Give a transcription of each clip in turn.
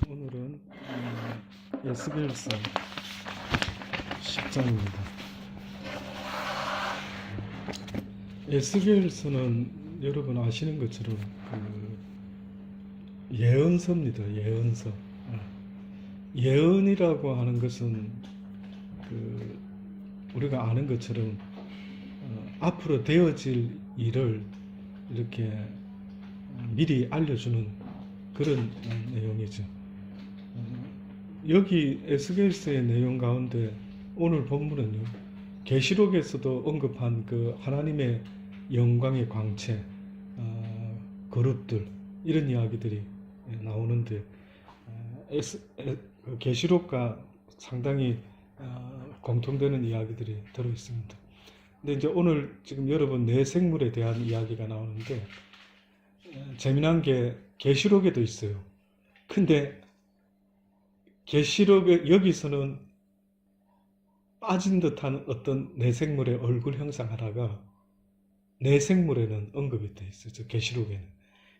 오늘은 에스겔서 10장입니다. 에스겔서는 여러분 아시는 것처럼 예언서입니다. 예언서. 예언이라고 하는 것은 우리가 아는 것처럼 앞으로 되어질 일을 이렇게 미리 알려주는 그런 내용이죠. 여기 에스겔서의 내용 가운데 오늘 본문은요, 계시록에서도 언급한 그 하나님의 영광의 광채, 그룹들, 이런 이야기들이 나오는데 계시록과 상당히 공통되는 이야기들이 들어 있습니다. 근데 이제 오늘 지금 여러분 내 생물에 대한 이야기가 나오는데 재미난 게 계시록에도 있어요. 근데 계시록에 여기서는 빠진 듯한 어떤 내생물의 얼굴 형상 하나가 내생물에는 언급이 되어 있어요. 저 계시록에는.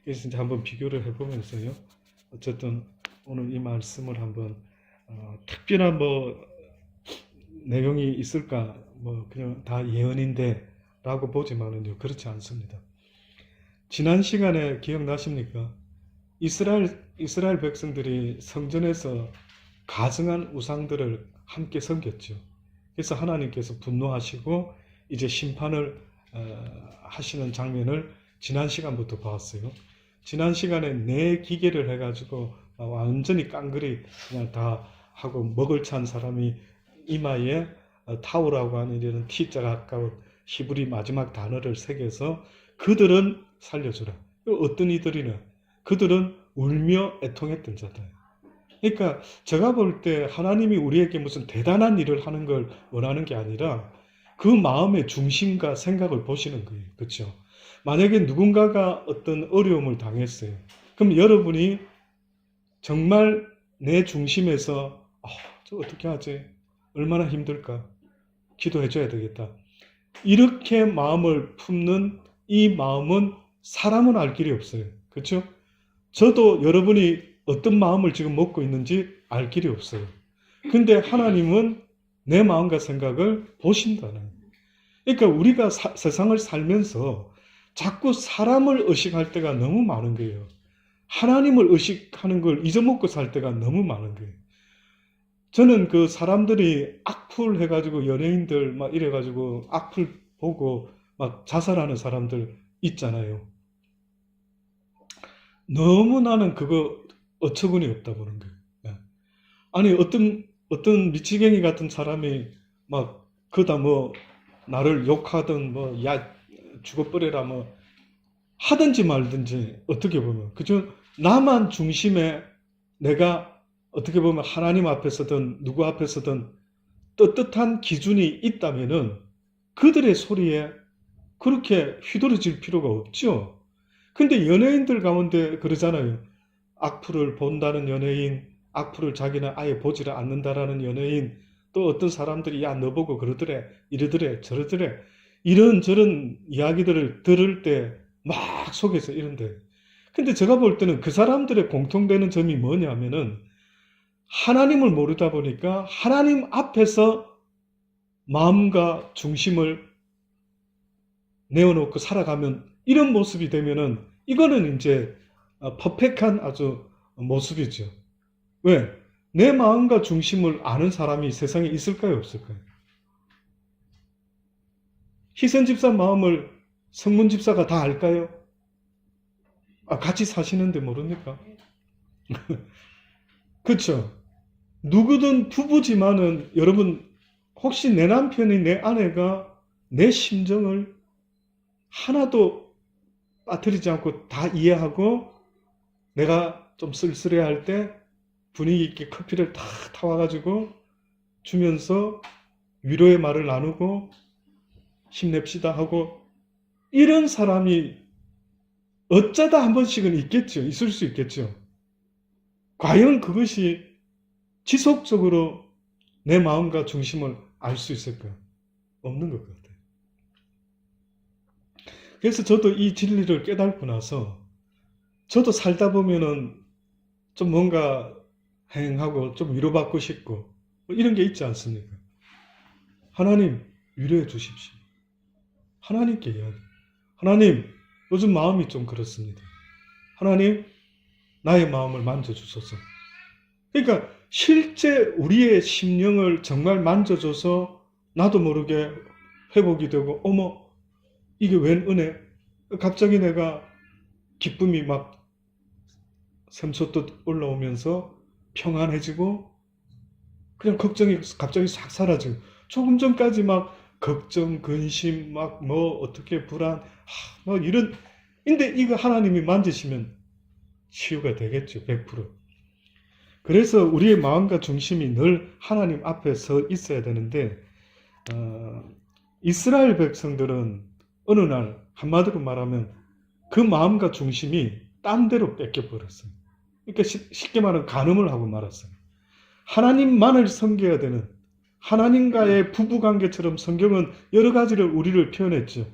그래서 이제 한번 비교를 해보면서요. 어쨌든 오늘 이 말씀을 한번 특별한 내용이 있을까 그냥 다 예언인데 라고 보지만은요, 그렇지 않습니다. 지난 시간에 기억나십니까? 이스라엘 백성들이 성전에서 가증한 우상들을 함께 섬겼죠. 그래서 하나님께서 분노하시고 이제 심판을 하시는 장면을 지난 시간부터 봤어요. 지난 시간에 네 기계를 해가지고 완전히 깡그리 그냥 다 하고 먹을 찬 사람이 이마에 타우라고 하는 이런 T자가 가까운 히브리 마지막 단어를 새겨서 그들은 살려주라. 어떤 이들이냐? 그들은 울며 애통했던 자들. 그러니까 제가 볼 때 하나님이 우리에게 무슨 대단한 일을 하는 걸 원하는 게 아니라 그 마음의 중심과 생각을 보시는 거예요. 그렇죠? 만약에 누군가가 어떤 어려움을 당했어요. 그럼 여러분이 정말 내 중심에서 저 어떻게 하지? 얼마나 힘들까? 기도해 줘야 되겠다. 이렇게 마음을 품는 이 마음은 사람은 알 길이 없어요. 그렇죠? 저도 여러분이 어떤 마음을 지금 먹고 있는지 알 길이 없어요. 근데 하나님은 내 마음과 생각을 보신다는. 그러니까 우리가 세상을 살면서 자꾸 사람을 의식할 때가 너무 많은 거예요. 하나님을 의식하는 걸 잊어먹고 살 때가 너무 많은 거예요. 저는 그 사람들이 악플 해가지고 연예인들 막 이래가지고 악플 보고 막 자살하는 사람들 있잖아요. 너무 나는 그거 어처구니 없다 보는 거예요. 아니 어떤 미치갱이 같은 사람이 막 그다 나를 욕하든 야 죽어버려라 하든지 말든지 어떻게 보면 그저 나만 중심에 내가 어떻게 보면 하나님 앞에서든 누구 앞에서든 떳떳한 기준이 있다면은 그들의 소리에 그렇게 휘두르질 필요가 없죠. 근데 연예인들 가운데 그러잖아요. 악플을 본다는 연예인, 악플을 자기는 아예 보지를 않는다라는 연예인, 또 어떤 사람들이 야 너 보고 그러더래, 이러더래, 저러더래 이런저런 이야기들을 들을 때 막 속에서 이런데, 근데 제가 볼 때는 그 사람들의 공통되는 점이 뭐냐면은 하나님을 모르다 보니까 하나님 앞에서 마음과 중심을 내어놓고 살아가면 이런 모습이 되면은 이거는 이제 퍼펙트한 아주 모습이죠. 왜? 내 마음과 중심을 아는 사람이 세상에 있을까요? 없을까요? 희선 집사 마음을 성문 집사가 다 알까요? 같이 사시는데 모릅니까? 그렇죠? 누구든 부부지만은 여러분 혹시 내 남편이 내 아내가 내 심정을 하나도 빠뜨리지 않고 다 이해하고 내가 좀 쓸쓸해할 때 분위기 있게 커피를 다 타와가지고 주면서 위로의 말을 나누고 힘냅시다 하고 이런 사람이 어쩌다 한 번씩은 있겠죠. 있을 수 있겠죠. 과연 그것이 지속적으로 내 마음과 중심을 알 수 있을까요? 없는 것 같아요. 그래서 저도 이 진리를 깨닫고 나서 저도 살다 보면은 좀 뭔가 행하고 좀 위로받고 싶고 뭐 이런 게 있지 않습니까? 하나님 위로해 주십시오. 하나님께 이야기. 하나님 요즘 마음이 좀 그렇습니다. 하나님 나의 마음을 만져주소서. 그러니까 실제 우리의 심령을 정말 만져줘서 나도 모르게 회복이 되고 어머 이게 웬 은혜? 갑자기 내가 기쁨이 막 샘솟듯 올라오면서 평안해지고 그냥 걱정이 갑자기 싹 사라지고 조금 전까지 막 걱정, 근심, 막 뭐 어떻게 불안, 뭐 이런 근데 이거 하나님이 만지시면 치유가 되겠죠. 100%. 그래서 우리의 마음과 중심이 늘 하나님 앞에 서 있어야 되는데 어, 이스라엘 백성들은 어느 날 한마디로 말하면 그 마음과 중심이 딴 데로 뺏겨버렸어요. 그러니까 쉽게 말하면 간음을 하고 말았어요. 하나님만을 섬겨야 되는 하나님과의 부부관계처럼 성경은 여러 가지를 우리를 표현했죠.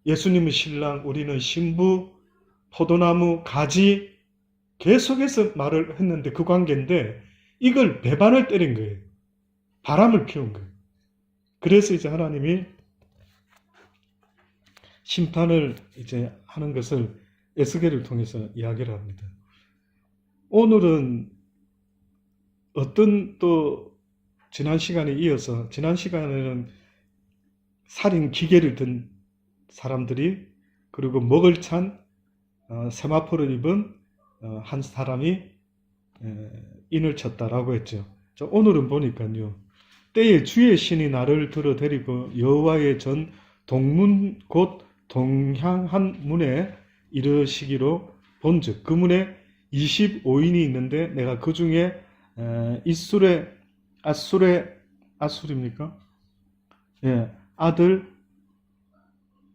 예수님은 신랑, 우리는 신부, 포도나무, 가지 계속해서 말을 했는데 그 관계인데 이걸 배반을 때린 거예요. 바람을 피운 거예요. 그래서 이제 하나님이 심판을 이제 하는 것을 에스겔을 통해서 이야기를 합니다. 오늘은 어떤 또 지난 시간에 이어서 지난 시간에는 살인 기계를 든 사람들이 그리고 먹을 찬 세마포를 입은 한 사람이 인을 쳤다라고 했죠. 오늘은 보니까요. 때에 주의 신이 나를 들어 데리고 여호와의 전 동문 곧 동향한 문에 이르시기로 본즉 그 문에 25인이 있는데 내가 그 중에 아술입니까? 예, 아들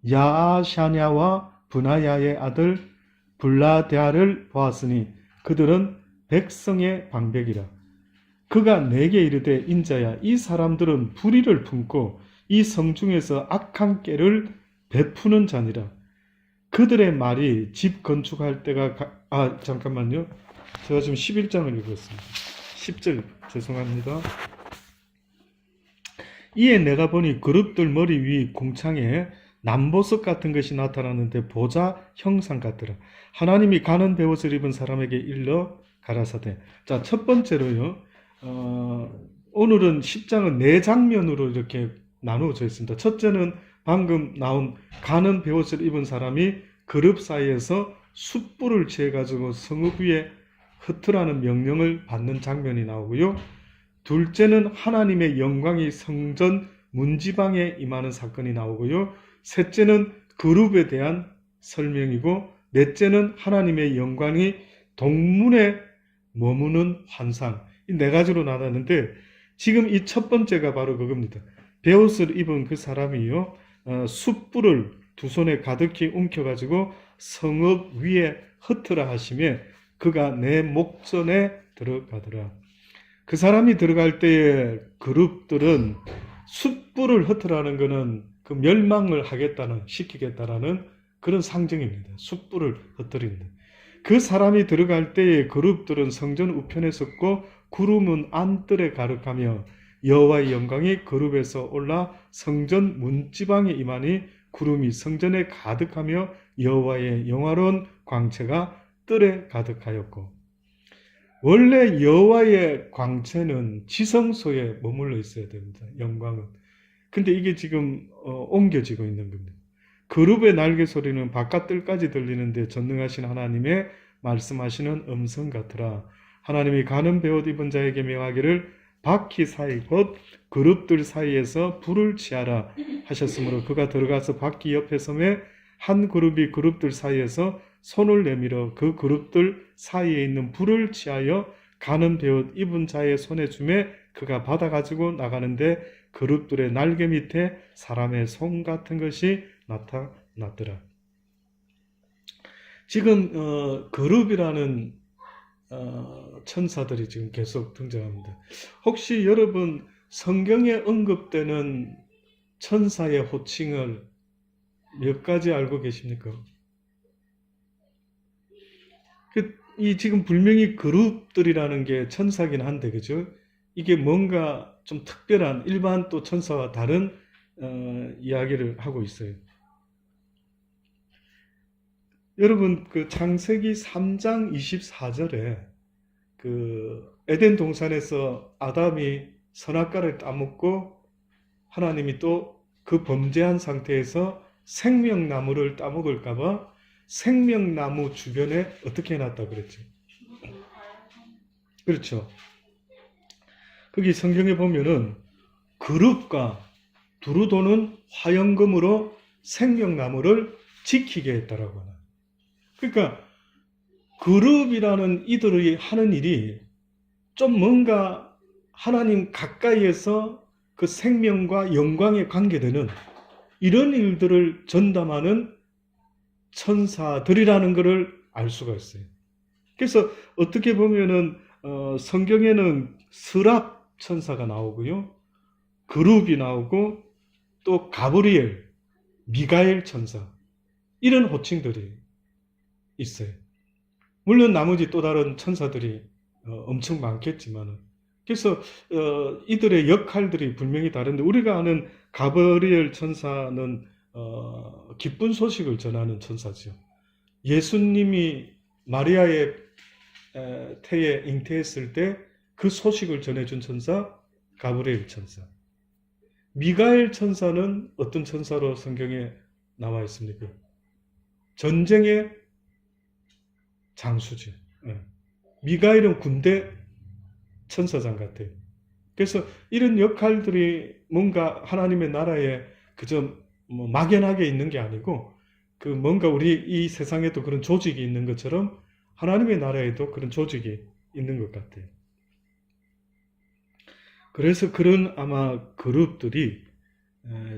야샤냐와 브나야의 아들 블라데아를 보았으니 그들은 백성의 방백이라. 그가 내게 이르되 인자야 이 사람들은 불의를 품고 이 성중에서 악한 깨를 베푸는 자니라. 그들의 말이 집 건축할 때가 잠깐만요. 제가 지금 11장을 읽었습니다. 10절 죄송합니다. 이에 내가 보니 그룹들 머리 위 궁창에 남보석 같은 것이 나타났는데 보자 형상 같더라. 하나님이 가는 베옷을 입은 사람에게 일러 가라사대. 자, 첫 번째로요. 오늘은 10장은 네 장면으로 이렇게 나누어져 있습니다. 첫째는 방금 나온 가는 베옷을 입은 사람이 그룹 사이에서 숯불을 취해가지고 성읍 위에 흩으라는 명령을 받는 장면이 나오고요. 둘째는 하나님의 영광이 성전 문지방에 임하는 사건이 나오고요. 셋째는 그룹에 대한 설명이고 넷째는 하나님의 영광이 동문에 머무는 환상. 이 네 가지로 나눴는데 지금 이 첫 번째가 바로 그겁니다. 베옷을 입은 그 사람이요. 숯불을 두 손에 가득히 움켜가지고 성읍 위에 흩으라 하시며 그가 내 목전에 들어가더라. 그 사람이 들어갈 때에 그룹들은 숯불을 흩으라는 것은 그 멸망을 시키겠다라는 그런 상징입니다. 숯불을 흩뜨린다. 그 사람이 들어갈 때에 그룹들은 성전 우편에 섰고 구름은 안뜰에 가득하며 여호와의 영광이 그룹에서 올라 성전 문지방에 임하니 구름이 성전에 가득하며 여호와의 영화로운 광채가 뜰에 가득하였고 원래 여호와의 광채는 지성소에 머물러 있어야 됩니다. 영광은. 근데 이게 지금 옮겨지고 있는 겁니다. 그룹의 날개 소리는 바깥 뜰까지 들리는데 전능하신 하나님의 말씀하시는 음성 같으라. 하나님이 가는 베옷 입은 자에게 명하기를 바퀴 사이 곧 그룹들 사이에서 불을 취하라 하셨으므로 그가 들어가서 바퀴 옆에 섬에 한 그룹이 그룹들 사이에서 손을 내밀어 그 그룹들 사이에 있는 불을 취하여 가는 베옷 입은 자의 손에 주매 그가 받아가지고 나가는데 그룹들의 날개 밑에 사람의 손 같은 것이 나타났더라. 지금 그룹이라는 천사들이 지금 계속 등장합니다. 혹시 여러분 성경에 언급되는 천사의 호칭을 몇 가지 알고 계십니까? 이 지금 분명히 그룹들이라는 게 천사긴 한데, 그죠? 이게 뭔가 좀 특별한 일반 또 천사와 다른 이야기를 하고 있어요. 여러분, 그 창세기 3장 24절에 그 에덴 동산에서 아담이 선악과를 따먹고 하나님이 또 그 범죄한 상태에서 생명나무를 따먹을까봐 생명나무 주변에 어떻게 해놨다 그랬죠? 그렇죠. 거기 성경에 보면은 그룹과 두루 도는 화영금으로 생명나무를 지키게 했다라고 하나. 그러니까 그룹이라는 이들이 하는 일이 좀 뭔가 하나님 가까이에서 그 생명과 영광에 관계되는 이런 일들을 전담하는 천사들이라는 것을 알 수가 있어요. 그래서 어떻게 보면은 성경에는 스랍 천사가 나오고요, 그룹이 나오고 또 가브리엘, 미가엘 천사 이런 호칭들이 있어요. 물론 나머지 또 다른 천사들이 엄청 많겠지만은 그래서 이들의 역할들이 분명히 다른데 우리가 아는 가브리엘 천사는 기쁜 소식을 전하는 천사죠. 예수님이 마리아의 태에 잉태했을 때 그 소식을 전해준 천사 가브리엘 천사. 미가엘 천사는 어떤 천사로 성경에 나와 있습니까? 전쟁의 장수죠. 미가엘은 군대 천사장 같아요. 그래서 이런 역할들이 뭔가 하나님의 나라에 그저 뭐 막연하게 있는 게 아니고 그 뭔가 우리 이 세상에도 그런 조직이 있는 것처럼 하나님의 나라에도 그런 조직이 있는 것 같아요. 그래서 그런 아마 그룹들이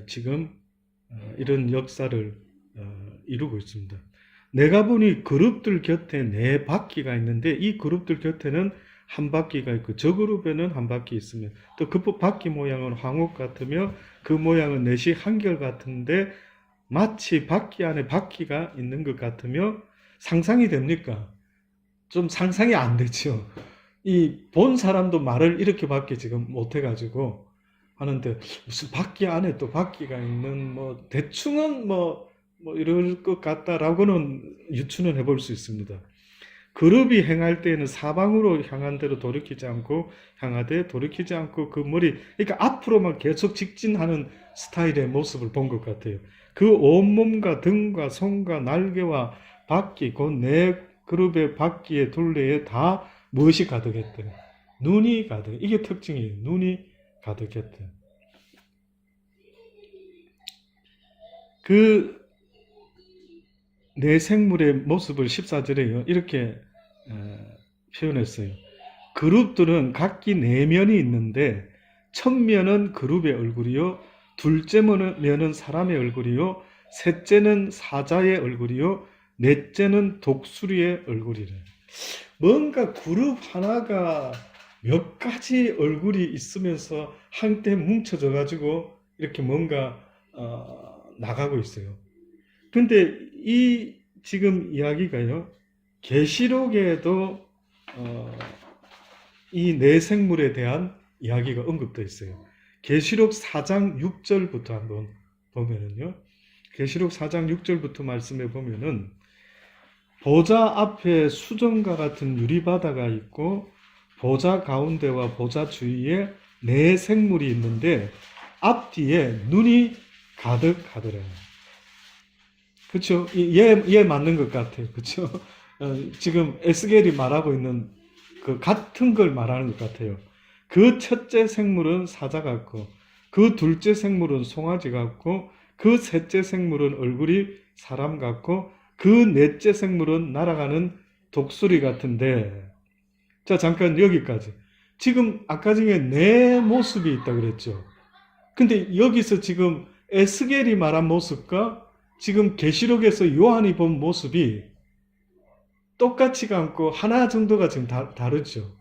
지금 이런 역사를 이루고 있습니다. 내가 보니 그룹들 곁에 네 바퀴가 있는데 이 그룹들 곁에는 한 바퀴가 있고 저 그룹에는 한 바퀴 있으며 또 그 바퀴 모양은 황옥 같으며 그 모양은 넷이 한결 같은데 마치 바퀴 안에 바퀴가 있는 것 같으며 상상이 됩니까? 좀 상상이 안 되죠. 이 본 사람도 말을 이렇게밖에 지금 못해가지고 하는데 무슨 바퀴 안에 또 바퀴가 있는 뭐 대충은 뭐 이럴 것 같다라고는 유추는 해볼 수 있습니다. 그룹이 행할 때에는 사방으로 향한 대로 돌이키지 않고 향하되 돌이키지 않고 그 머리 그러니까 앞으로만 계속 직진하는 스타일의 모습을 본 것 같아요. 그 온몸과 등과 손과 날개와 바퀴 그 네 그룹의 바퀴의 둘레에 다 무엇이 가득했대요? 눈이 가득. 이게 특징이에요. 눈이 가득했대요. 그 네 생물의 모습을 14절에요. 이렇게 표현했어요. 그룹들은 각기 네 면이 있는데 첫 면은 그룹의 얼굴이요, 둘째 면은 사람의 얼굴이요, 셋째는 사자의 얼굴이요, 넷째는 독수리의 얼굴이래. 뭔가 그룹 하나가 몇 가지 얼굴이 있으면서 한때 뭉쳐져 가지고 이렇게 뭔가 나가고 있어요. 근데 이 지금 이야기가요, 계시록에도 이 네 생물에 대한 이야기가 언급되어 있어요. 계시록 4장 6절부터 한번 보면은요, 계시록 4장 6절부터 말씀해 보면은 보좌 앞에 수정과 같은 유리바다가 있고 보좌 가운데와 보좌 주위에 네 생물이 있는데 앞뒤에 눈이 가득하더래요. 그렇죠? 얘 맞는 것 같아요. 그렇죠? 지금 에스겔이 말하고 있는 그 같은 걸 말하는 것 같아요. 그 첫째 생물은 사자 같고 그 둘째 생물은 송아지 같고 그 셋째 생물은 얼굴이 사람 같고 그 넷째 생물은 날아가는 독수리 같은데, 자 잠깐 여기까지. 지금 아까 중에 네 모습이 있다 그랬죠. 근데 여기서 지금 에스겔이 말한 모습과 지금 계시록에서 요한이 본 모습이 똑같지가 않고 하나 정도가 지금 다르죠.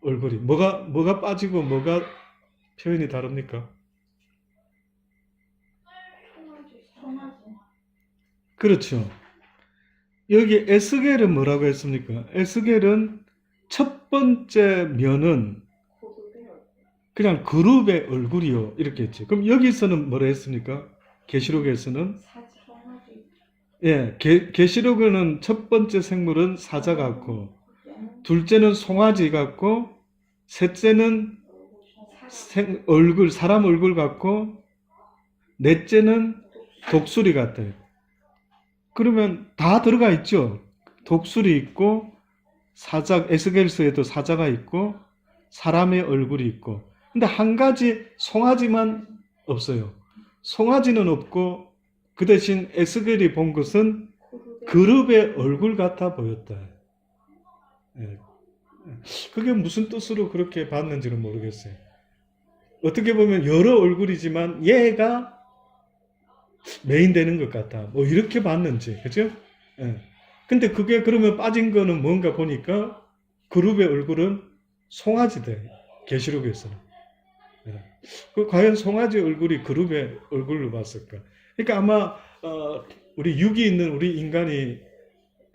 얼굴이 뭐가 빠지고 뭐가 표현이 다릅니까? 그렇죠. 여기 에스겔은 뭐라고 했습니까? 에스겔은 첫 번째 면은 그냥 그룹의 얼굴이요 이렇게 했죠. 그럼 여기서는 뭐라 했습니까? 계시록에서는 계시록에는 첫 번째 생물은 사자 같고, 둘째는 송아지 같고, 셋째는 사람 얼굴 같고, 넷째는 독수리 같아요. 그러면 다 들어가 있죠. 독수리 있고, 에스겔서에도 사자가 있고, 사람의 얼굴이 있고. 근데 한 가지 송아지만 없어요. 송아지는 없고, 그 대신 에스겔이 본 것은 그룹의 얼굴 같아 보였다. 예. 그게 무슨 뜻으로 그렇게 봤는지는 모르겠어요. 어떻게 보면 여러 얼굴이지만 얘가 메인 되는 것 같아. 뭐 이렇게 봤는지, 그죠? 예. 근데 그게 그러면 빠진 거는 뭔가 보니까 그룹의 얼굴은 송아지대. 계시록에서는. 예. 과연 송아지 얼굴이 그룹의 얼굴로 봤을까? 그러니까 아마 우리 육이 있는 우리 인간이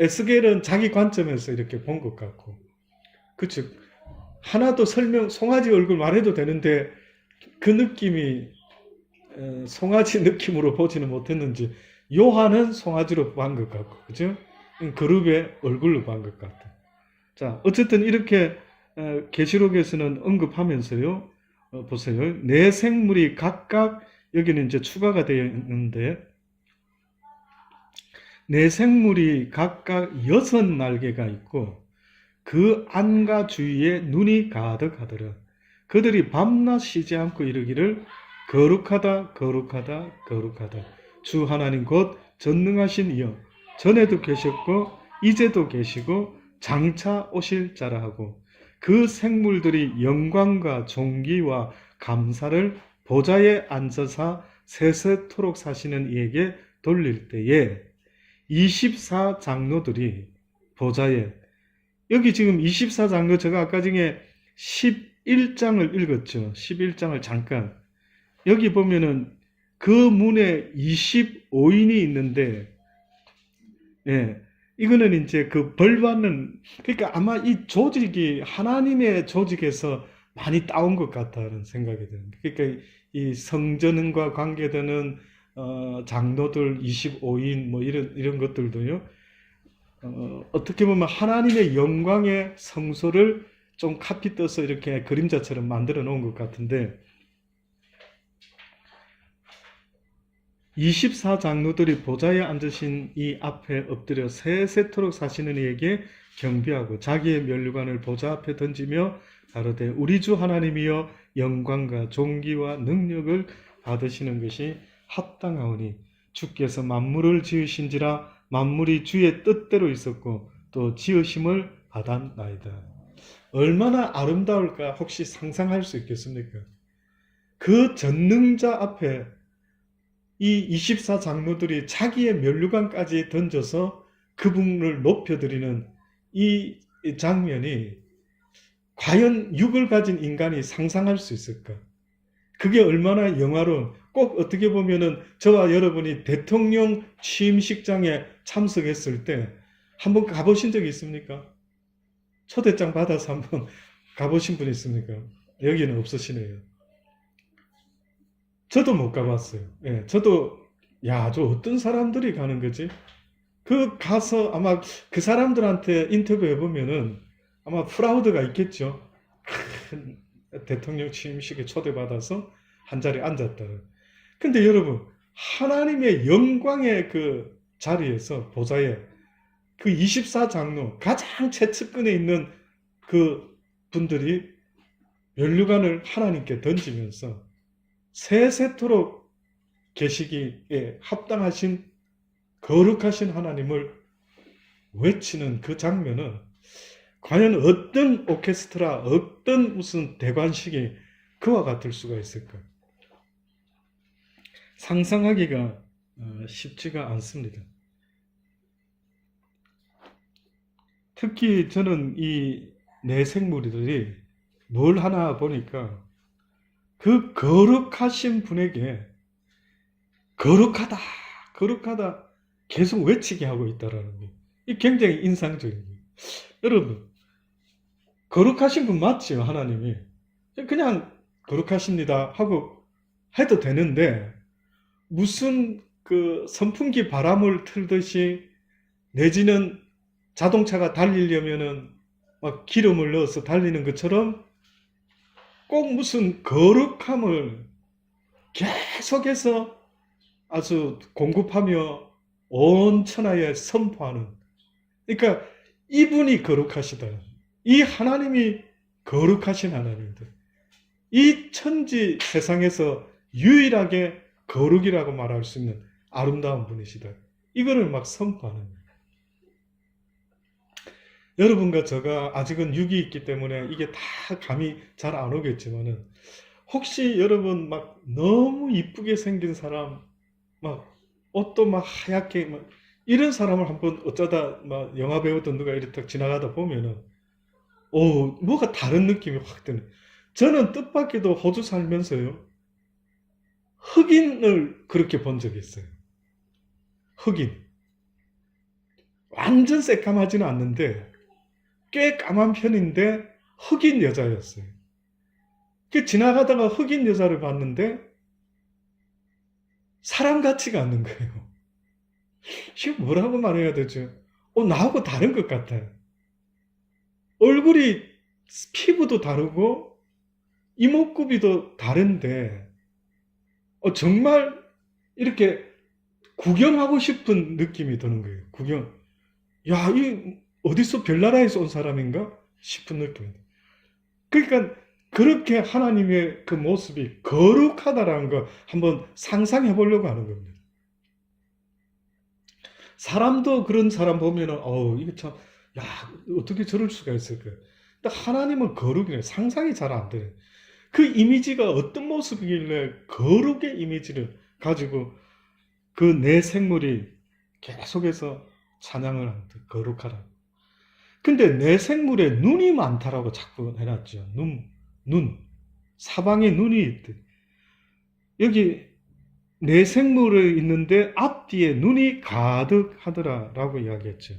에스겔은 자기 관점에서 이렇게 본 것 같고, 그쵸? 하나도 송아지 얼굴 말해도 되는데 그 느낌이 송아지 느낌으로 보지는 못했는지 요한은 송아지로 본 것 같고, 그죠? 그룹의 얼굴로 본 것 같아. 자, 어쨌든 이렇게 계시록에서는 언급하면서요, 보세요. 네 생물이 각각 여기는 이제 추가가 되어 있는데, 네 생물이 각각 6날개가 있고 그 안과 주위에 눈이 가득하더라. 그들이 밤낮 쉬지 않고 이르기를 거룩하다 거룩하다 거룩하다 주 하나님 곧 전능하신 이여 전에도 계셨고 이제도 계시고 장차 오실 자라 하고, 그 생물들이 영광과 존귀와 감사를 보좌에 앉아서 세세토록 사시는 이에게 돌릴 때에 24장로들이 보좌에, 여기 지금 24장로 제가 아까 중에 11장을 읽었죠. 11장을 잠깐. 여기 보면은 그 문에 25인이 있는데, 이거는 이제 그 벌받는, 그러니까 아마 이 조직이 하나님의 조직에서 많이 따온 것 같다는 생각이 듭니다. 그러니까 이 성전과 관계되는 장로들 25인 뭐 이런 것들도요. 어떻게 보면 하나님의 영광의 성소를 좀 카피 떠서 이렇게 그림자처럼 만들어 놓은 것 같은데, 24장로들이 보좌에 앉으신 이 앞에 엎드려 세세토록 사시는 이에게 경배하고 자기의 면류관을 보좌 앞에 던지며 가로되 우리 주 하나님이여 영광과 존귀와 능력을 받으시는 것이 합당하오니 주께서 만물을 지으신지라 만물이 주의 뜻대로 있었고 또 지으심을 받았나이다. 얼마나 아름다울까 혹시 상상할 수 있겠습니까? 그 전능자 앞에 이 24장로들이 자기의 면류관까지 던져서 그분을 높여드리는 이 장면이 과연 육을 가진 인간이 상상할 수 있을까? 그게 얼마나 영화로운, 꼭 어떻게 보면은 저와 여러분이 대통령 취임식장에 참석했을 때 한번 가보신 적이 있습니까? 초대장 받아서 한번 가보신 분 있습니까? 여기는 없으시네요. 저도 못 가봤어요. 저도, 저 어떤 사람들이 가는 거지? 가서 아마 그 사람들한테 인터뷰해 보면은 아마 프라우드가 있겠죠. 대통령 취임식에 초대받아서 한 자리에 앉았다. 근데 여러분, 하나님의 영광의 그 자리에서, 보좌에, 그 24장로, 가장 최측근에 있는 그 분들이 면류관을 하나님께 던지면서 세세토록 계시기에 합당하신 거룩하신 하나님을 외치는 그 장면은 과연 어떤 오케스트라, 어떤 무슨 대관식이 그와 같을 수가 있을까? 상상하기가 쉽지가 않습니다. 특히 저는 이 네 생물들이 뭘 하나 보니까 그 거룩하신 분에게 거룩하다, 거룩하다 계속 외치게 하고 있다라는 거예요. 이 굉장히 인상적인 거예요. 여러분, 거룩하신 분 맞지요, 하나님이? 그냥 거룩하십니다 하고 해도 되는데, 무슨 그 선풍기 바람을 틀듯이, 내지는 자동차가 달리려면은 막 기름을 넣어서 달리는 것처럼 꼭 무슨 거룩함을 계속해서 아주 공급하며 온 천하에 선포하는, 그러니까 이분이 거룩하시다. 이 하나님이 거룩하신 하나님이다. 이 천지 세상에서 유일하게 거룩이라고 말할 수 있는 아름다운 분이시다. 이거를 막 선포하는 거예요. 여러분과 제가 아직은 육이 있기 때문에 이게 다 감이 잘 안 오겠지만은, 혹시 여러분 막 너무 이쁘게 생긴 사람, 막 옷도 막 하얗게 막 이런 사람을 한번 어쩌다 막 영화 배우던 누가 이렇게 지나가다 보면은 뭐가 다른 느낌이 확 드네. 저는 뜻밖에도 호주 살면서요, 흑인을 그렇게 본 적이 있어요. 흑인. 완전 새까마지는 않는데 꽤 까만 편인데 흑인 여자였어요. 그 지나가다가 흑인 여자를 봤는데 사람 같지가 않는 거예요. 이게 뭐라고 말해야 되죠? 나하고 다른 것 같아요. 얼굴이, 피부도 다르고 이목구비도 다른데 정말 이렇게 구경하고 싶은 느낌이 드는 거예요. 구경. 야, 이 어디서 별나라에서 온 사람인가 싶은 느낌. 그러니까 그렇게 하나님의 그 모습이 거룩하다라는 거 한번 상상해 보려고 하는 겁니다. 사람도 그런 사람 보면은 이게 참, 야, 어떻게 저럴 수가 있을까? 근데 하나님은 거룩이네. 상상이 잘 안 돼요. 그 이미지가 어떤 모습이길래 거룩의 이미지를 가지고 그 내 생물이 계속해서 찬양을 합니다. 거룩하라. 근데 내 생물에 눈이 많다라고 자꾸 해놨죠. 눈. 사방에 눈이 있대. 여기 내 생물에 있는데 앞뒤에 눈이 가득하더라라고 이야기했죠.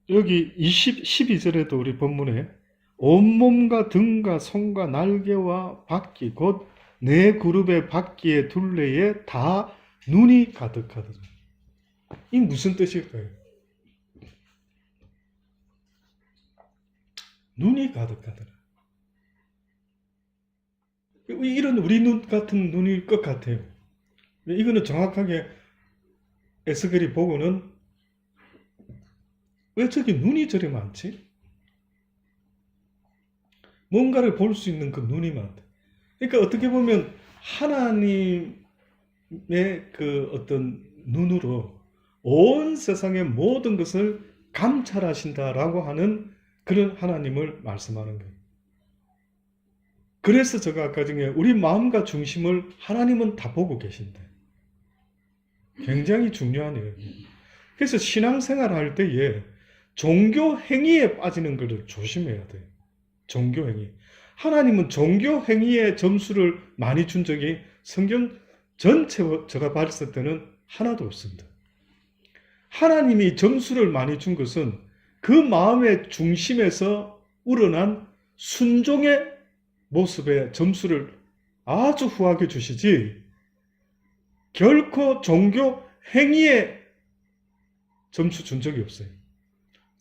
여기 12절에도 우리 본문에 온몸과 등과 손과 날개와 바퀴 곧 네 그룹의 바퀴의 둘레에 다 눈이 가득하더라. 이 무슨 뜻일까요? 눈이 가득하더라. 이런 우리 눈 같은 눈일 것 같아요. 이거는 정확하게 에스겔이 보고는 왜 저기 눈이 저리 많지? 뭔가를 볼 수 있는 그 눈이 많다. 그러니까 어떻게 보면 하나님의 그 어떤 눈으로 온 세상의 모든 것을 감찰하신다라고 하는 그런 하나님을 말씀하는 거예요. 그래서 제가 아까 중에 우리 마음과 중심을 하나님은 다 보고 계신다. 굉장히 중요한 이야기예요. 그래서 신앙생활 할 때에 종교 행위에 빠지는 것을 조심해야 돼요. 종교 행위. 하나님은 종교 행위에 점수를 많이 준 적이 성경 전체 제가 봤을 때는 하나도 없습니다. 하나님이 점수를 많이 준 것은 그 마음의 중심에서 우러난 순종의 모습에 점수를 아주 후하게 주시지, 결코 종교 행위에 점수 준 적이 없어요.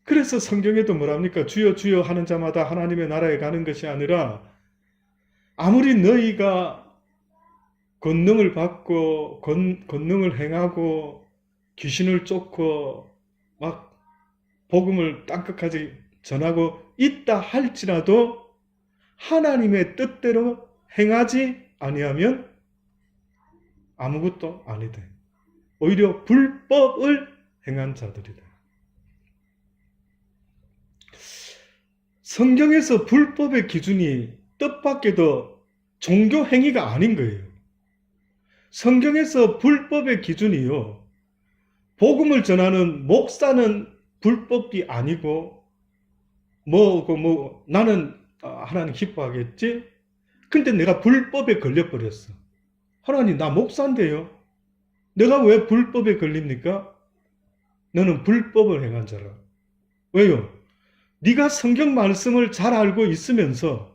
그래서 성경에도 뭐랍니까? 주여 주여 하는 자마다 하나님의 나라에 가는 것이 아니라, 아무리 너희가 권능을 받고 권능을 행하고 귀신을 쫓고 막 복음을 땅끝까지 전하고 있다 할지라도 하나님의 뜻대로 행하지 아니하면 아무것도 아니다. 오히려 불법을 행한 자들이다. 성경에서 불법의 기준이 뜻밖에도 종교 행위가 아닌 거예요. 성경에서 불법의 기준이요, 복음을 전하는 목사는 불법이 아니고 나는 하나님 기뻐하겠지? 근데 내가 불법에 걸려버렸어. 하나님, 나 목사인데요. 내가 왜 불법에 걸립니까? 너는 불법을 행한 자라. 왜요? 네가 성경 말씀을 잘 알고 있으면서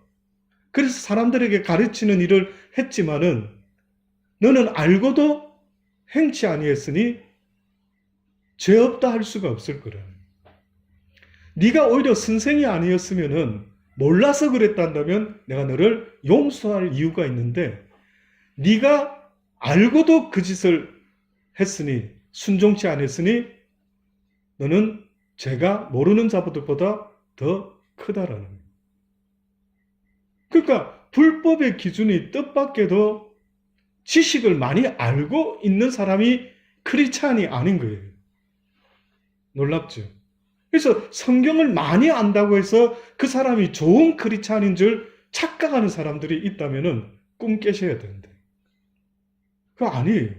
그래서 사람들에게 가르치는 일을 했지만은 너는 알고도 행치 아니했으니 죄 없다 할 수가 없을 거라. 네가 오히려 선생이 아니었으면은 몰라서 그랬단다면 내가 너를 용서할 이유가 있는데 네가 알고도 그 짓을 했으니 순종치 않았으니 너는 죄가 모르는 자들보다 더 크다라는 거예요. 그러니까 불법의 기준이 뜻밖에도 지식을 많이 알고 있는 사람이 크리스찬이 아닌 거예요. 놀랍죠? 그래서 성경을 많이 안다고 해서 그 사람이 좋은 크리스찬인 줄 착각하는 사람들이 있다면 꿈 깨셔야 되는데. 그거 아니에요.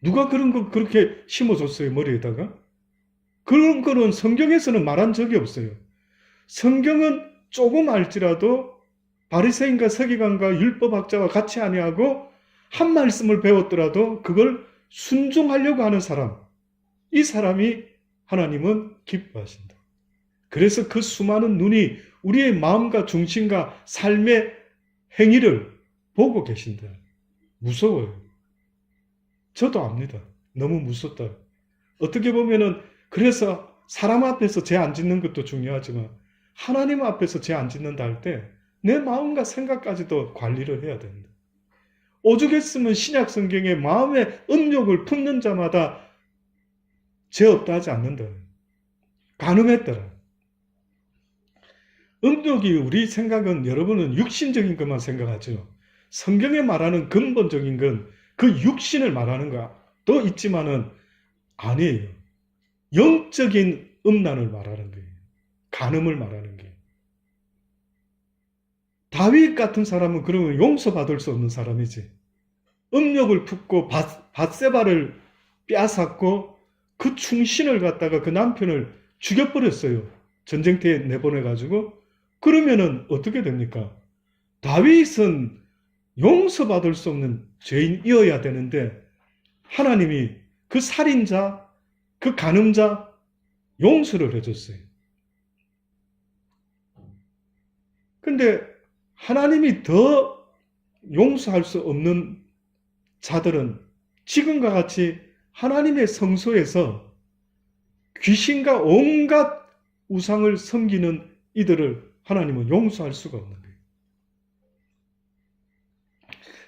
누가 그런 거 그렇게 심어줬어요, 머리에다가? 그런 거는 성경에서는 말한 적이 없어요. 성경은 조금 알지라도 바리새인과 서기관과 율법학자와 같이 아니하고 한 말씀을 배웠더라도 그걸 순종하려고 하는 사람, 이 사람이 하나님은 기뻐하신다. 그래서 그 수많은 눈이 우리의 마음과 중심과 삶의 행위를 보고 계신다. 무서워요. 저도 압니다. 너무 무섭다. 어떻게 보면은 그래서 사람 앞에서 죄 안 짓는 것도 중요하지만 하나님 앞에서 죄 안 짓는다 할 때 내 마음과 생각까지도 관리를 해야 된다. 오죽했으면 신약 성경에 마음의 음욕을 품는 자마다 죄 없다 하지 않는다. 간음했더라. 음욕이 우리 생각은 여러분은 육신적인 것만 생각하죠. 성경에 말하는 근본적인 건 그 육신을 말하는 것도 있지만은 아니에요. 영적인 음란을 말하는 거예요. 간음을 말하는 게. 다윗 같은 사람은 그러면 용서받을 수 없는 사람이지. 음욕을 품고 밧세바를 빼앗았고 그 충신을 갖다가 그 남편을 죽여버렸어요. 전쟁터에 내보내가지고. 그러면은 어떻게 됩니까? 다윗은 용서받을 수 없는 죄인이어야 되는데 하나님이 그 살인자, 그 간음자 용서를 해줬어요. 근데 하나님이 더 용서할 수 없는 자들은 지금과 같이 하나님의 성소에서 귀신과 온갖 우상을 섬기는 이들을 하나님은 용서할 수가 없는 거예요.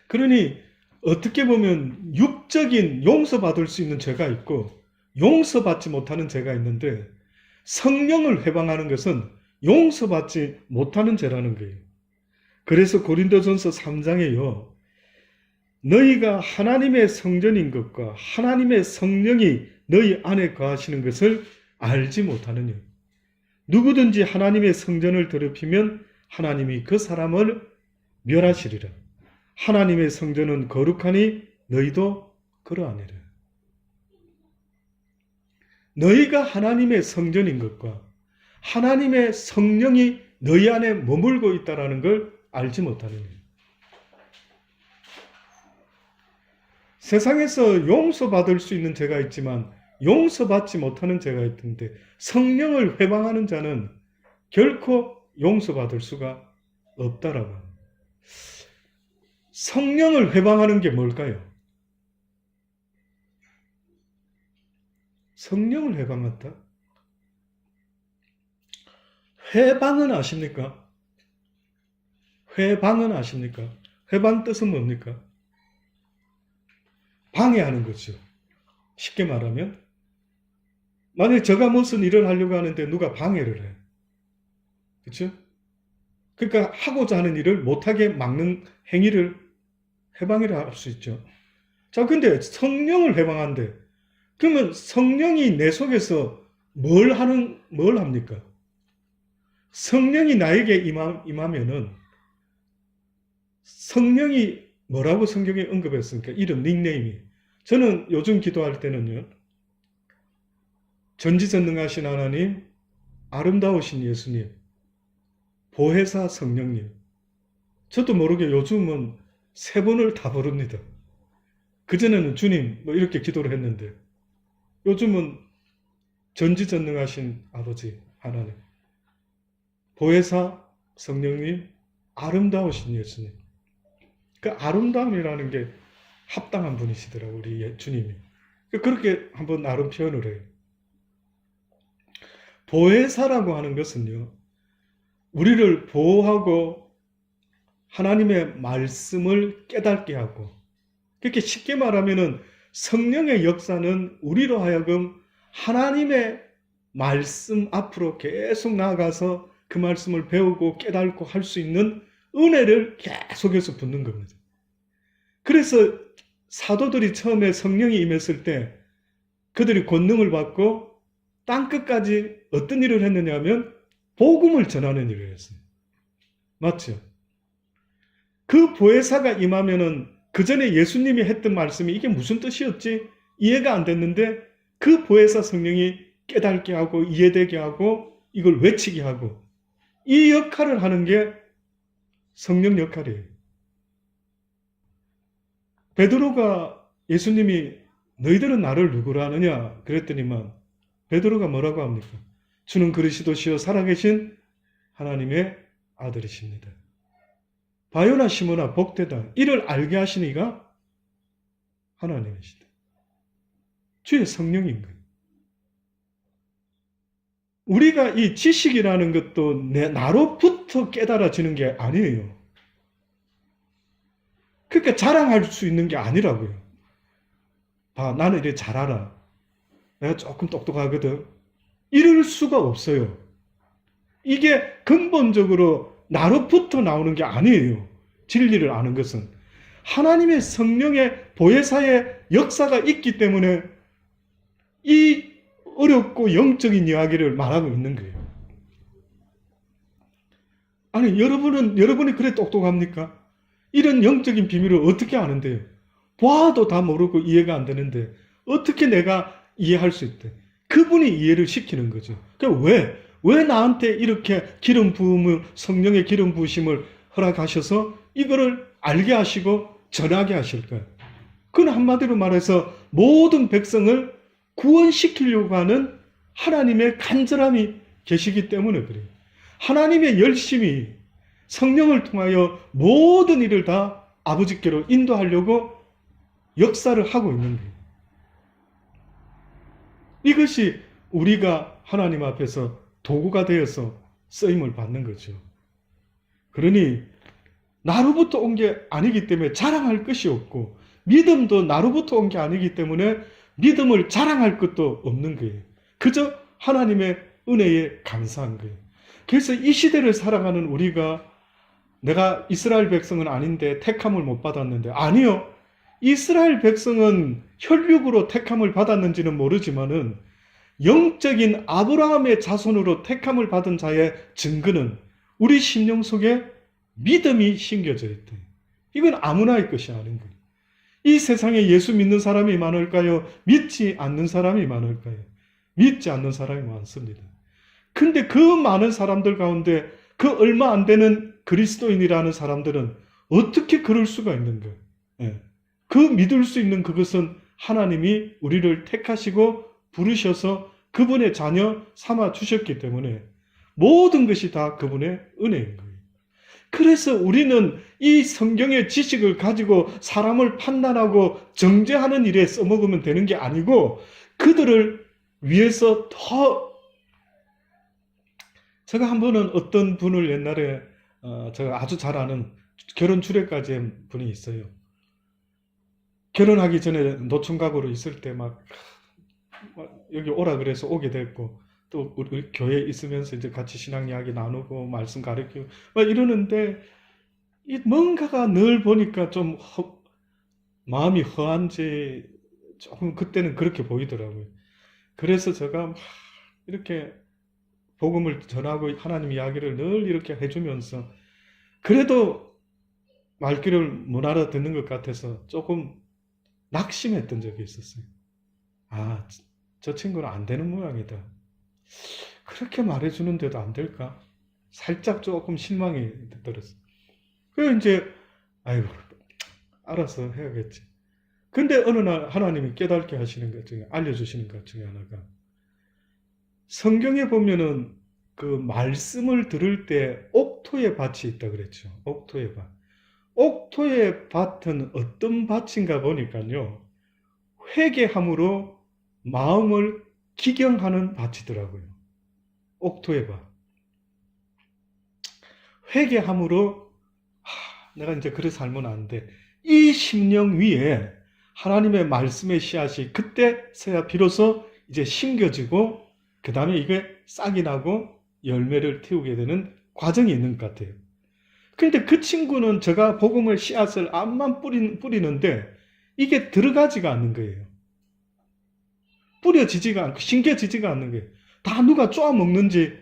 그러니 어떻게 보면 육적인 용서받을 수 있는 죄가 있고 용서받지 못하는 죄가 있는데 성령을 회방하는 것은 용서받지 못하는 죄라는 거예요. 그래서 고린도전서 3장에요. 너희가 하나님의 성전인 것과 하나님의 성령이 너희 안에 거하시는 것을 알지 못하느냐. 누구든지 하나님의 성전을 더럽히면 하나님이 그 사람을 멸하시리라. 하나님의 성전은 거룩하니 너희도 그러하니라. 너희가 하나님의 성전인 것과 하나님의 성령이 너희 안에 머물고 있다는 걸 알지 못하느냐. 세상에서 용서받을 수 있는 죄가 있지만 용서받지 못하는 죄가 있던데 성령을 회방하는 자는 결코 용서받을 수가 없다라고 합니다. 성령을 회방하는 게 뭘까요? 성령을 회방한다? 회방은 아십니까? 회방은 아십니까? 회방 뜻은 뭡니까? 방해하는 거죠. 쉽게 말하면 만약에 제가 무슨 일을 하려고 하는데 누가 방해를 해. 그렇죠? 그러니까 하고자 하는 일을 못하게 막는 행위를 회방이라 할 수 있죠. 자, 근데 성령을 회방한대. 그러면 성령이 내 속에서 뭘 합니까? 성령이 나에게 임하면은 성령이 뭐라고 성경에 언급했습니까? 이름, 닉네임이. 저는 요즘 기도할 때는요. 전지전능하신 하나님, 아름다우신 예수님, 보혜사 성령님. 저도 모르게 요즘은 세 분을 다 부릅니다. 그전에는 주님 뭐 이렇게 기도를 했는데 요즘은 전지전능하신 아버지 하나님, 보혜사 성령님, 아름다우신 예수님. 그 아름다움이라는 게 합당한 분이시더라고요. 우리 주님이. 그렇게 한번 나름 표현을 해요. 보혜사라고 하는 것은요, 우리를 보호하고 하나님의 말씀을 깨닫게 하고, 그렇게 쉽게 말하면은 성령의 역사는 우리로 하여금 하나님의 말씀 앞으로 계속 나아가서 그 말씀을 배우고 깨닫고 할 수 있는 은혜를 계속해서 붓는 겁니다. 그래서 사도들이 처음에 성령이 임했을 때 그들이 권능을 받고 땅끝까지 어떤 일을 했느냐 하면 복음을 전하는 일을 했어요. 맞죠? 그 보혜사가 임하면은 그 전에 예수님이 했던 말씀이 이게 무슨 뜻이었지? 이해가 안 됐는데 그 보혜사 성령이 깨닫게 하고 이해되게 하고 이걸 외치게 하고 이 역할을 하는 게 성령 역할이에요. 베드로가 예수님이 너희들은 나를 누구라 하느냐 그랬더니만 베드로가 뭐라고 합니까? 주는 그리스도시요 살아계신 하나님의 아들이십니다. 바요나 시몬아 복되다. 이를 알게 하신 이가 하나님이시다. 주의 성령인 거예요. 우리가 이 지식이라는 것도 나로부터 깨달아지는 게 아니에요. 그러니까 자랑할 수 있는 게 아니라고요. 봐, 나는 이래 잘 알아. 내가 조금 똑똑하거든. 이럴 수가 없어요. 이게 근본적으로 나로부터 나오는 게 아니에요. 진리를 아는 것은. 하나님의 성령의 보혜사의 역사가 있기 때문에 이 어렵고 영적인 이야기를 말하고 있는 거예요. 아니, 여러분이 그래 똑똑합니까? 이런 영적인 비밀을 어떻게 아는데요? 봐도 다 모르고 이해가 안 되는데 어떻게 내가 이해할 수 있대? 그분이 이해를 시키는 거죠. 그러니까 왜 나한테 이렇게 기름 부음을, 성령의 기름 부으심을 허락하셔서 이거를 알게 하시고 전하게 하실까요? 그건 한마디로 말해서 모든 백성을 구원시키려고 하는 하나님의 간절함이 계시기 때문에 그래요. 하나님의 열심히 성령을 통하여 모든 일을 다 아버지께로 인도하려고 역사를 하고 있는 거예요. 이것이 우리가 하나님 앞에서 도구가 되어서 쓰임을 받는 거죠. 그러니 나로부터 온 게 아니기 때문에 자랑할 것이 없고 믿음도 나로부터 온 게 아니기 때문에 믿음을 자랑할 것도 없는 거예요. 그저 하나님의 은혜에 감사한 거예요. 그래서 이 시대를 살아가는 우리가 내가 이스라엘 백성은 아닌데 택함을 못 받았는데 아니요. 이스라엘 백성은 혈육으로 택함을 받았는지는 모르지만은 영적인 아브라함의 자손으로 택함을 받은 자의 증거는 우리 심령 속에 믿음이 심겨져 있다. 이건 아무나의 것이 아닌 거예요. 이 세상에 예수 믿는 사람이 많을까요? 믿지 않는 사람이 많을까요? 믿지 않는 사람이 많습니다. 근데 그 많은 사람들 가운데 그 얼마 안 되는 그리스도인이라는 사람들은 어떻게 그럴 수가 있는가? 예. 그 믿을 수 있는 그것은 하나님이 우리를 택하시고 부르셔서 그분의 자녀 삼아 주셨기 때문에 모든 것이 다 그분의 은혜인 거예요. 그래서 우리는 이 성경의 지식을 가지고 사람을 판단하고 정죄하는 일에 써먹으면 되는 게 아니고 그들을 위해서 더 제가 한 번은 어떤 분을 옛날에 제가 아주 잘 아는 결혼 주례까지 한 분이 있어요. 결혼하기 전에 노총각으로 있을 때 막 여기 오라 그래서 오게 됐고 또 우리 교회에 있으면서 이제 같이 신앙 이야기 나누고 말씀 가르치고 막 이러는데 이 뭔가가 늘 보니까 좀 마음이 허한지 조금 그때는 그렇게 보이더라고요. 그래서 제가 막 이렇게 복음을 전하고 하나님 이야기를 늘 이렇게 해주면서 그래도 말귀를 못 알아듣는 것 같아서 조금 낙심했던 적이 있었어요. 아, 저 친구는 안 되는 모양이다. 그렇게 말해주는데도 안 될까? 살짝 조금 실망이 들었어요. 그래서 이제 아이고 알아서 해야겠지. 근데 어느 날 하나님이 깨닫게 하시는 것 중에, 알려주시는 것 중에 하나가, 성경에 보면은 그 말씀을 들을 때 옥토의 밭이 있다 그랬죠. 옥토의 밭. 옥토의 밭은 어떤 밭인가 보니까요, 회개함으로 마음을 기경하는 밭이더라고요. 옥토의 밭. 회개함으로 내가 이제 그래 살면 안 돼. 이 심령 위에 하나님의 말씀의 씨앗이 그때서야 비로소 이제 심겨지고 그 다음에 이게 싹이 나고 열매를 틔우게 되는 과정이 있는 것 같아요. 그런데 그 친구는 제가 복음의 씨앗을 암만 뿌리는데 이게 들어가지가 않는 거예요. 뿌려지지가 않고 심겨지지가 않는 거예요. 다 누가 쪼아 먹는지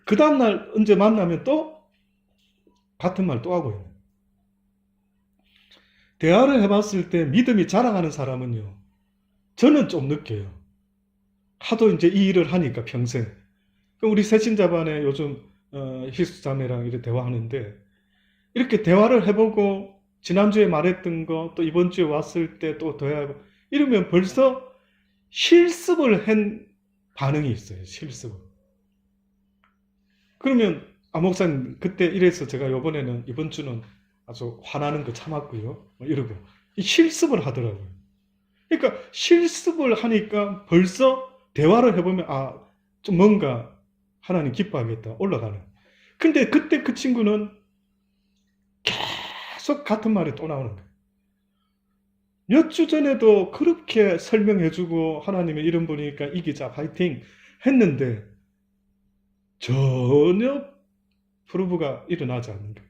그 다음날 언제 만나면 또 같은 말 또 하고 있는. 대화를 해봤을 때 믿음이 자라가는 사람은요, 저는 좀 느껴요. 하도 이제 이 일을 하니까 평생. 우리 새신자반에 요즘 희수 자매랑 이렇게 대화하는데, 이렇게 대화를 해보고 지난주에 말했던 거 또 이번 주에 왔을 때 또 대화하고 이러면 벌써 실습을 한 반응이 있어요. 실습을. 그러면 목사님 그때 이래서 제가 이번 주는 아주 화나는 거 참았고요. 이러고 실습을 하더라고요. 그러니까 실습을 하니까 벌써 대화를 해보면 좀 뭔가 하나님 기뻐하겠다 올라가는. 근데 그때 그 친구는 계속 같은 말이 또 나오는 거예요. 몇 주 전에도 그렇게 설명해주고 하나님의 이름 보니까 이기자 파이팅 했는데 전혀 프로브가 일어나지 않는 거예요.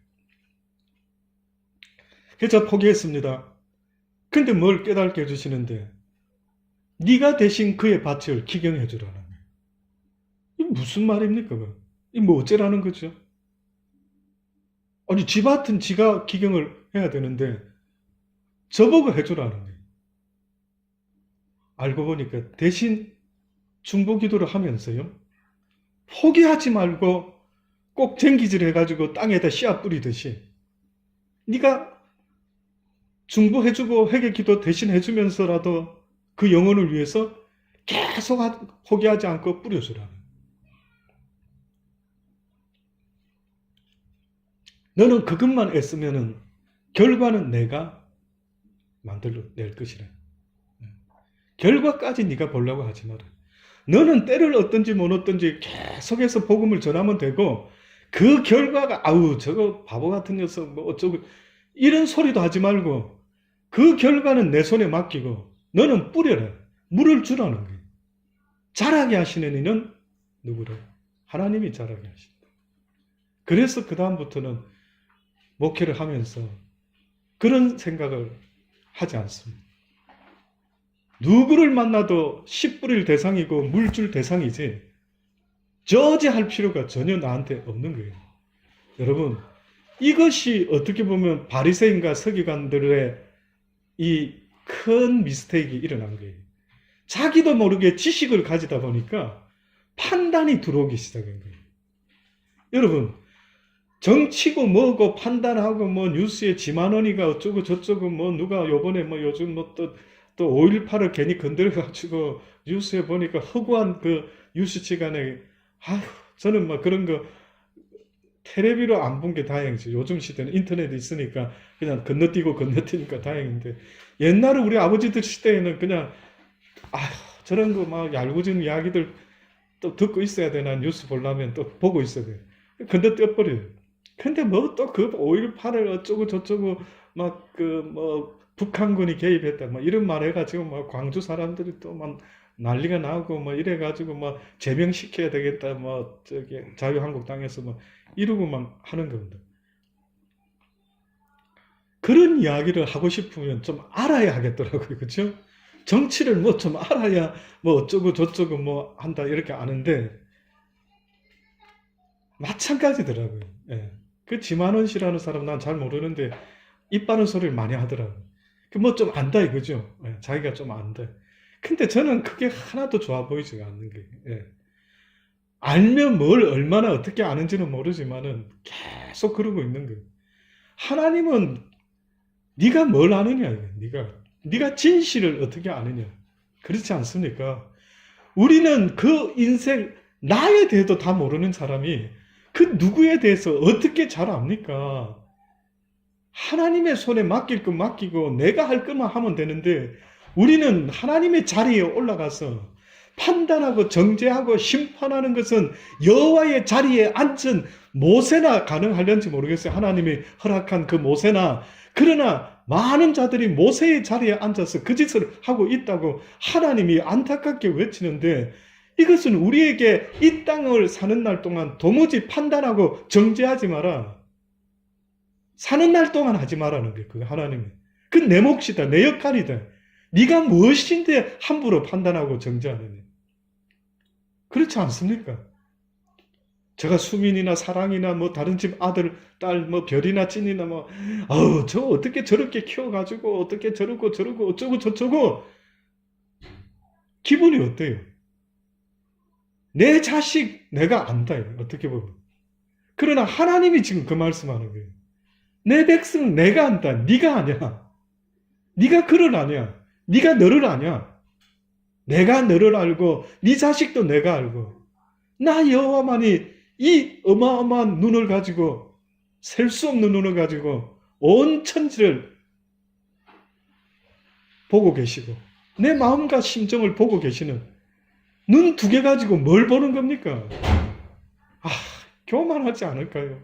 그래서 포기했습니다. 근데 뭘 깨닫게 해주시는데 네가 대신 그의 밭을 기경해 주라는 거예요. 이게 무슨 말입니까? 이게 뭐 어쩌라는 거죠? 아니 지 밭은 지가 기경을 해야 되는데 저보고 해주라는 거예요. 알고 보니까 대신 중보기도를 하면서요, 포기하지 말고 꼭 쟁기질 해가지고 땅에다 씨앗 뿌리듯이 네가 중보해주고 회개기도 대신 해주면서라도 그 영혼을 위해서 계속 포기하지 않고 뿌려주라는. 너는 그것만 애쓰면은 결과는 내가 만들어낼 것이라. 결과까지 네가 보려고 하지 마라. 너는 때를 얻든지 못 얻든지 계속해서 복음을 전하면 되고 그 결과가 저거 바보 같은 녀석 뭐 어쩌고 이런 소리도 하지 말고 그 결과는 내 손에 맡기고 너는 뿌려라. 물을 주라는 거예요. 자라게 하시는 이는 누구라? 하나님이 자라게 하신다. 그래서 그 다음부터는 목회를 하면서 그런 생각을 하지 않습니다. 누구를 만나도 씨 뿌릴 대상이고 물 줄 대상이지 저지할 필요가 전혀 나한테 없는 거예요. 여러분, 이것이 어떻게 보면 바리새인과 서기관들의 이 큰 미스테이크가 일어난 거예요. 자기도 모르게 지식을 가지다 보니까 판단이 들어오기 시작한 거예요. 여러분, 정치고 뭐고 판단하고 뭐 뉴스에 지만원이가 어쩌고 저쩌고 뭐 누가 요번에 뭐 요즘 뭐 또 5.18을 괜히 건드려가지고 뉴스에 보니까 허구한 그 뉴스 시간에 저는 막 그런 거 텔레비로 안 본 게 다행이지. 요즘 시대는 인터넷이 있으니까 그냥 건너뛰니까 다행인데 옛날에 우리 아버지들 시대에는 그냥 저런 거 막 얄궂은 이야기들 또 듣고 있어야 되나 뉴스 보려면 또 보고 있어야 돼. 건너뛰어버려요. 근데 뭐 또 그 5.18을 어쩌고 저쩌고 막 북한군이 개입했다 뭐 이런 말 해가지고 막 광주 사람들이 또 막 난리가 나고 뭐 이래가지고 막 제명시켜야 되겠다 뭐 저기 자유한국당에서 뭐 이러고 막 하는 겁니다. 그런 이야기를 하고 싶으면 좀 알아야 하겠더라고요. 그렇죠? 정치를 뭐 좀 알아야 뭐 어쩌고 저쩌고 뭐 한다 이렇게 아는데 마찬가지더라고요. 예. 그 지만원 씨라는 사람 난 잘 모르는데 입 바른 소리를 많이 하더라고요. 뭐 좀 안다 이거죠. 예. 자기가 좀 안다. 근데 저는 그게 하나도 좋아 보이지가 않는 게 예. 알면 뭘 얼마나 어떻게 아는지는 모르지만은 계속 그러고 있는 거예요. 하나님은 네가 뭘 아느냐? 네가 진실을 어떻게 아느냐? 그렇지 않습니까? 우리는 그 인생 나에 대해도 다 모르는 사람이 그 누구에 대해서 어떻게 잘 압니까? 하나님의 손에 맡길 거 맡기고 내가 할 것만 하면 되는데 우리는 하나님의 자리에 올라가서 판단하고 정죄하고 심판하는 것은 여호와의 자리에 앉은 모세나 가능하려는지 모르겠어요. 하나님이 허락한 그 모세나. 그러나 많은 자들이 모세의 자리에 앉아서 그 짓을 하고 있다고 하나님이 안타깝게 외치는데 이것은 우리에게 이 땅을 사는 날 동안 도무지 판단하고 정죄하지 마라. 사는 날 동안 하지 말라는 게 그게 하나님이. 그 내 몫이다. 내 역할이다. 네가 무엇인데 함부로 판단하고 정죄하느냐. 그렇지 않습니까? 제가 수민이나 사랑이나 뭐 다른 집 아들, 딸, 뭐 별이나 찐이나 뭐, 저 어떻게 저렇게 키워가지고 어떻게 저러고 어쩌고 저쩌고 기분이 어때요? 내 자식 내가 안다. 어떻게 보면. 그러나 하나님이 지금 그 말씀하는 거예요. 내 백성 내가 안다. 네가 아냐. 네가 그를 아냐. 네가 너를 아냐. 내가 너를 알고 네 자식도 내가 알고 나 여호와만이 이 어마어마한 눈을 가지고 셀 수 없는 눈을 가지고 온 천지를 보고 계시고 내 마음과 심정을 보고 계시는 눈 두 개 가지고 뭘 보는 겁니까? 교만하지 않을까요?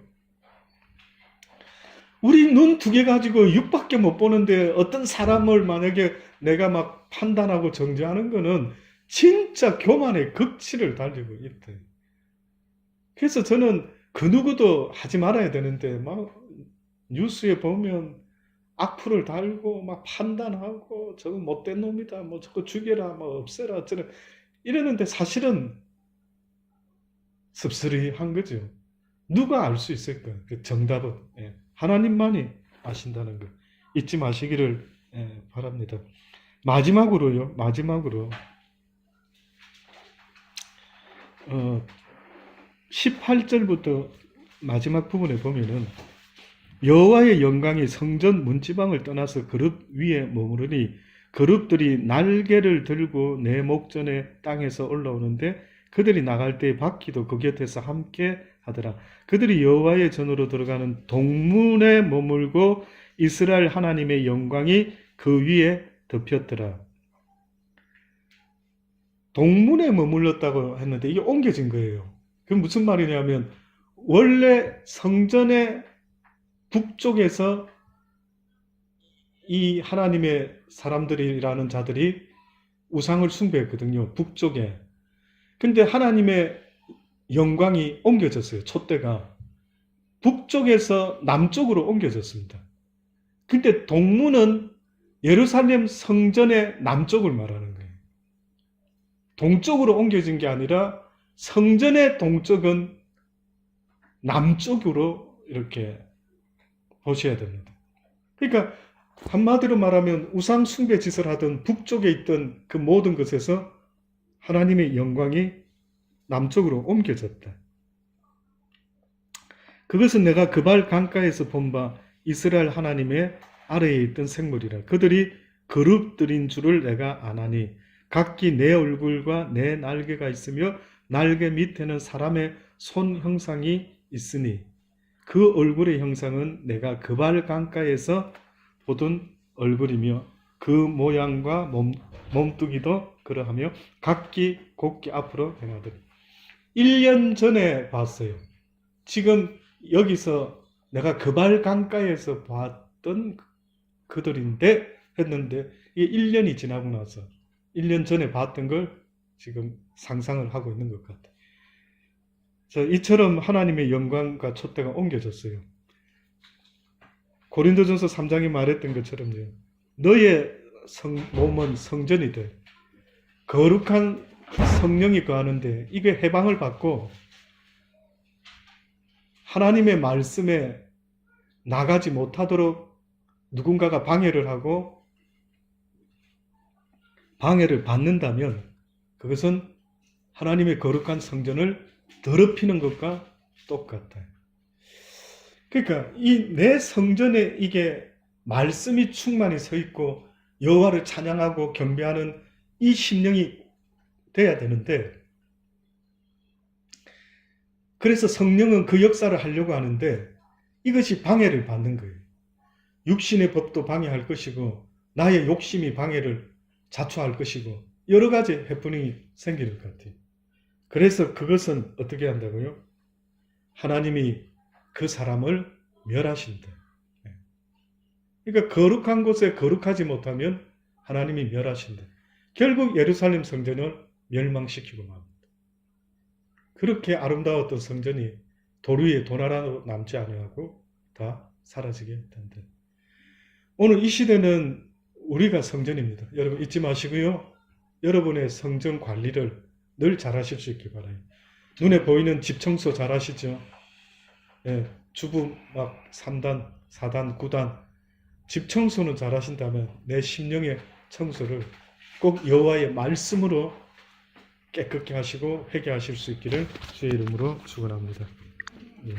우리 눈 두 개 가지고 육밖에 못 보는데 어떤 사람을 만약에 내가 막 판단하고 정죄하는 거는 진짜 교만의 극치를 달리고 있다. 그래서 저는 그 누구도 하지 말아야 되는데 막 뉴스에 보면 악플을 달고 막 판단하고 저거 못된 놈이다 뭐 저거 죽여라 뭐 없애라 어쩌라 이러는데 사실은 씁쓸한 거죠. 누가 알 수 있을까? 그 정답은 하나님만이 아신다는 거 잊지 마시기를 바랍니다. 마지막으로 18절부터 마지막 부분에 보면은 여호와의 영광이 성전 문지방을 떠나서 그룹 위에 머무르니 그룹들이 날개를 들고 내 목전에 땅에서 올라오는데 그들이 나갈 때 바퀴도 그 곁에서 함께 하더라. 그들이 여호와의 전으로 들어가는 동문에 머물고 이스라엘 하나님의 영광이 그 위에 덮였더라. 동문에 머물렀다고 했는데 이게 옮겨진 거예요. 그게 무슨 말이냐면 원래 성전의 북쪽에서 이 하나님의 사람들이라는 자들이 우상을 숭배했거든요. 북쪽에. 근데 하나님의 영광이 옮겨졌어요. 촛대가. 북쪽에서 남쪽으로 옮겨졌습니다. 근데 동문은 예루살렘 성전의 남쪽을 말하는 거예요. 동쪽으로 옮겨진 게 아니라 성전의 동쪽은 남쪽으로 이렇게 보셔야 됩니다. 그러니까 한마디로 말하면 우상 숭배 짓을 하던 북쪽에 있던 그 모든 것에서 하나님의 영광이 남쪽으로 옮겨졌다. 그것은 내가 그발 강가에서 본 바 이스라엘 하나님의 아래에 있던 생물이라. 그들이 그룹들인 줄을 내가 아나니 각기 내 얼굴과 내 날개가 있으며 날개 밑에는 사람의 손 형상이 있으니 그 얼굴의 형상은 내가 그발 강가에서 보던 얼굴이며 그 모양과 몸뚱이도 그러하며 각기 곱게 앞으로 행하더니 1년 전에 봤어요. 지금 여기서 내가 그발 강가에서 봤던 그들인데 했는데 이게 1년이 지나고 나서 1년 전에 봤던 걸 지금 상상을 하고 있는 것 같아요. 이처럼 하나님의 영광과 촛대가 옮겨졌어요. 고린도전서 3장에 말했던 것처럼요. 너의 몸은 성전이 돼. 거룩한 성령이 거하는데 이게 해방을 받고 하나님의 말씀에 나가지 못하도록 누군가가 방해를 하고 방해를 받는다면 그것은 하나님의 거룩한 성전을 더럽히는 것과 똑같아요. 그러니까 이 내 성전에 이게 말씀이 충만히 서 있고 여호와를 찬양하고 경배하는 이 심령이 돼야 되는데, 그래서 성령은 그 역사를 하려고 하는데 이것이 방해를 받는 거예요. 육신의 법도 방해할 것이고 나의 욕심이 방해를 자초할 것이고 여러 가지 해프닝이 생길 것 같아요. 그래서 그것은 어떻게 한다고요? 하나님이 그 사람을 멸하신다. 그러니까 거룩한 곳에 거룩하지 못하면 하나님이 멸하신다. 결국 예루살렘 성전을 멸망시키고 맙니다. 그렇게 아름다웠던 성전이 돌 위에 돌 하나도 남지 아니하고 다 사라지게 된다. 오늘 이 시대는 우리가 성전입니다. 여러분 잊지 마시고요. 여러분의 성전 관리를 늘 잘하실 수 있기 바라요. 눈에 보이는 집 청소 잘하시죠? 예, 주부 막 3단, 4단, 9단 집 청소는 잘하신다면 내 심령의 청소를 꼭 여호와의 말씀으로 깨끗게 하시고 회개하실 수 있기를 주의 이름으로 축원합니다. 예.